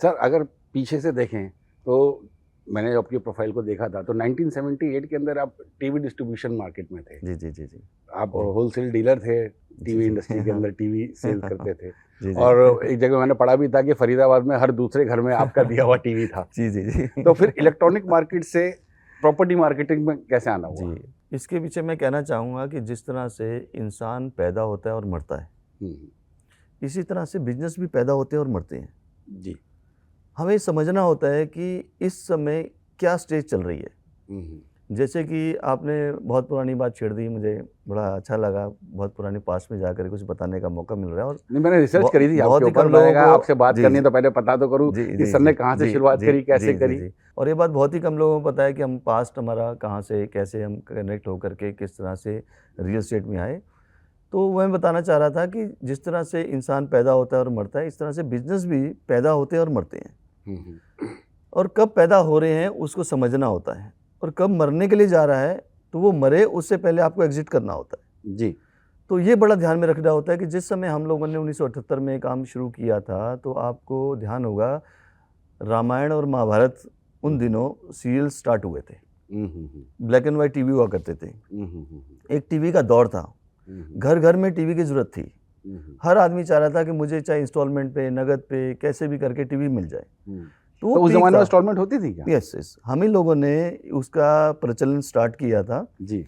Sir अगर पीछे से देखें तो मैंने आपकी प्रोफाइल को देखा था तो 1978 के अंदर आप टीवी डिस्ट्रीब्यूशन मार्केट में थे। जी जी जी जी आप जी होलसेल डीलर थे, टीवी जी इंडस्ट्री के अंदर टीवी सेल करते थे। जी जी और एक जगह मैंने पढ़ा भी था कि फरीदाबाद में हर दूसरे घर में आपका दिया हुआ टीवी था। जी जी जी तो फिर इलेक्ट्रॉनिक मार्केट से प्रॉपर्टी मार्केटिंग में कैसे आना हुआ? जी, इसके पीछे मैं कहना चाहूँगा कि जिस तरह से इंसान पैदा होता है और मरता है, हम्म, इसी तरह से बिजनेस भी पैदा होते हैं और मरते हैं। जी। हमें समझना होता है कि इस समय क्या स्टेज चल रही है। हम्म, जैसे कि आपने बहुत पुरानी बात छेड़ दी, मुझे बड़ा अच्छा लगा, बहुत पुरानी पास्ट में जाकर कुछ बताने का मौका मिल रहा है। और नहीं मैंने रिसर्च करी थी आपके बहुत ही ऊपर, कम मैंने लोगों कहा को आपसे बात जी करनी जी है तो पहले पता तो करूं जी कि जी सर ने जी कहाँ से जी शुरुआत जी करी, कैसे जी जी करी। जी और ये बात बहुत ही कम लोगों को पता है कि हम पास्ट हमारा कहाँ से, कैसे हम कनेक्ट होकर के किस तरह से रियल एस्टेट में आए। तो वह मैं बताना चाह रहा था कि जिस तरह से इंसान पैदा होता है और मरता है, इस तरह से बिजनेस भी पैदा होते हैं और मरते हैं। और कब पैदा हो रहे हैं उसको समझना होता है, और कब मरने के लिए जा रहा है तो वो मरे उससे पहले आपको एग्जिट करना होता है। जी। तो ये बड़ा ध्यान में रखना होता है कि जिस समय हम लोगों ने 1978 में काम शुरू किया था, तो आपको ध्यान होगा रामायण और महाभारत उन दिनों सीरियल स्टार्ट हुए थे। ब्लैक एंड वाइट टीवी हुआ करते थे। एक टीवी का दौर था, घर घर में टीवी की जरूरत थी। हर आदमी चाह रहा था कि मुझे चाहे इंस्टॉलमेंट पे, नगद पे, कैसे भी करके टीवी मिल जाए। तो उस जमाने में इंस्टॉलमेंट होती थी क्या? यस यस, हम ही लोगों ने उसका प्रचलन स्टार्ट किया था जी।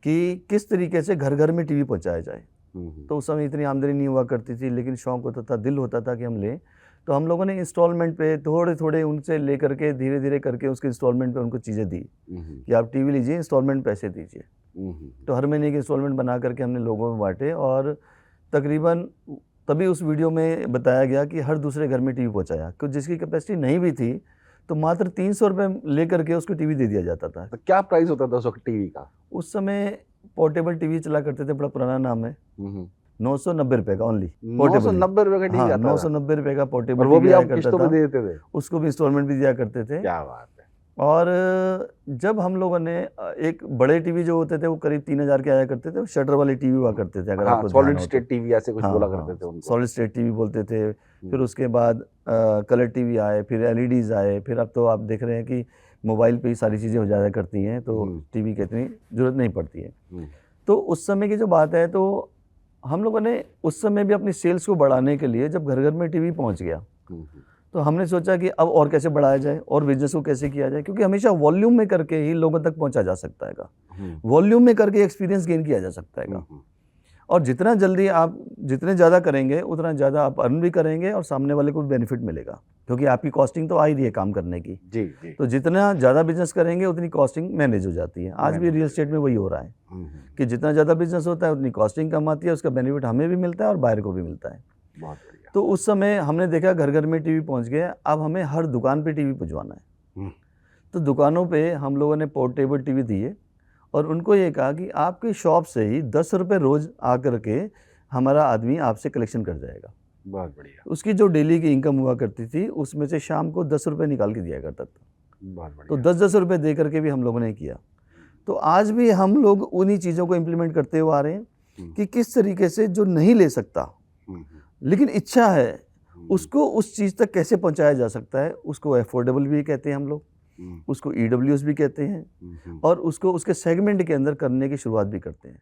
कि किस तरीके से घर घर में टीवी पहुंचाया जाए। तो उस समय इतनी आमदनी नहीं हुआ करती थी, लेकिन शौक होता था, दिल होता था कि हम लें। तो हम लोगों ने इंस्टॉलमेंट पे थोड़े थोड़े उनसे ले करके धीरे धीरे करके उसके इंस्टॉलमेंट पे उनको चीज़ें दी कि आप टीवी लीजिए, इंस्टॉलमेंट पैसे दीजिए। तो हर महीने के इंस्टॉलमेंट बना करके हमने लोगों में बांटे, और तकरीबन तभी उस वीडियो में बताया गया कि हर दूसरे घर में टीवी पहुंचाया, क्योंकि जिसकी कैपेसिटी नहीं भी थी तो मात्र 300 रुपये ले करके उसको टीवी दे दिया जाता था। तो क्या प्राइस होता था उस वक्त टीवी का? उस समय पोर्टेबल टीवी चला करते थे, बड़ा पुराना नाम है, 990 रुपये का ओनली। 990 रुपए का टीवी हाँ, आता था? 990 रुपये का पोर्टेबल और वो भी टीवी आया आप करता किस्तों था। पे दे देते थे? उसको भी इंस्टॉलमेंट भी दिया करते थे। क्या बात है। और जब हम लोगों ने एक बड़े टीवी जो होते थे वो करीब 3000 के आया करते थे, शटर वाले टीवी हुआ करते थे, अगर हाँ, आपको सॉलिड ध्यान हो स्टेट तो। टीवी ऐसे कुछ बोला करते थे उनको। सॉलिड स्टेट टीवी बोलते थे। फिर उसके बाद कलर टीवी आए, फिर एलईडीज आए, फिर अब तो आप देख रहे हैं कि मोबाइल पे ही सारी चीज़ें हो जाया करती हैं, तो टीवी की इतनी ज़रूरत नहीं पड़ती है। तो उस समय की जो बात है, तो हम लोगों ने उस समय भी अपनी सेल्स को बढ़ाने के लिए, जब घर घर में टीवी पहुंच गया, तो हमने सोचा कि अब और कैसे बढ़ाया जाए और बिजनेस को कैसे किया जाए, क्योंकि हमेशा वॉल्यूम में करके ही लोगों तक पहुंचा जा सकता है, वॉल्यूम में करके एक्सपीरियंस गेन किया जा सकता है। और जितना जल्दी आप जितने ज़्यादा करेंगे उतना ज़्यादा आप अर्न भी करेंगे और सामने वाले को भी बेनिफिट मिलेगा, क्योंकि आपकी कॉस्टिंग तो आ ही रही है काम करने की। जी जी। तो जितना ज़्यादा बिजनेस करेंगे उतनी कॉस्टिंग मैनेज हो जाती है। आज भी रियल एस्टेट में वही हो रहा है कि जितना ज़्यादा बिजनेस होता है उतनी कॉस्टिंग कम आती है, उसका बेनिफिट हमें भी मिलता है और बायर को भी मिलता है। बहुत बढ़िया। तो उस समय हमने देखा घर घर में टीवी पहुंच गया, अब हमें हर दुकान पे टीवी पहुंचवाना है। तो दुकानों पे हम लोगों ने पोर्टेबल टीवी दिए और उनको ये कहा कि आपकी शॉप से ही 10 रुपये रोज़ आकर के हमारा आदमी आपसे कलेक्शन कर जाएगा। बहुत बढ़िया। उसकी जो डेली की इनकम हुआ करती थी उसमें से शाम को 10 रुपये निकाल के दिया करता था। बहुत बढ़िया। तो 10-10 रुपये दे करके भी हम लोगों ने किया। तो आज भी हम लोग उन्हीं चीज़ों को इम्प्लीमेंट करते हुए आ रहे हैं कि किस तरीके से जो नहीं ले सकता लेकिन इच्छा है, उसको उस चीज़ तक कैसे पहुंचाया जा सकता है। उसको अफोर्डेबल भी कहते हैं हम लोग, उसको EWS भी कहते हैं, और उसको उसके सेगमेंट के अंदर करने की शुरुआत भी करते हैं।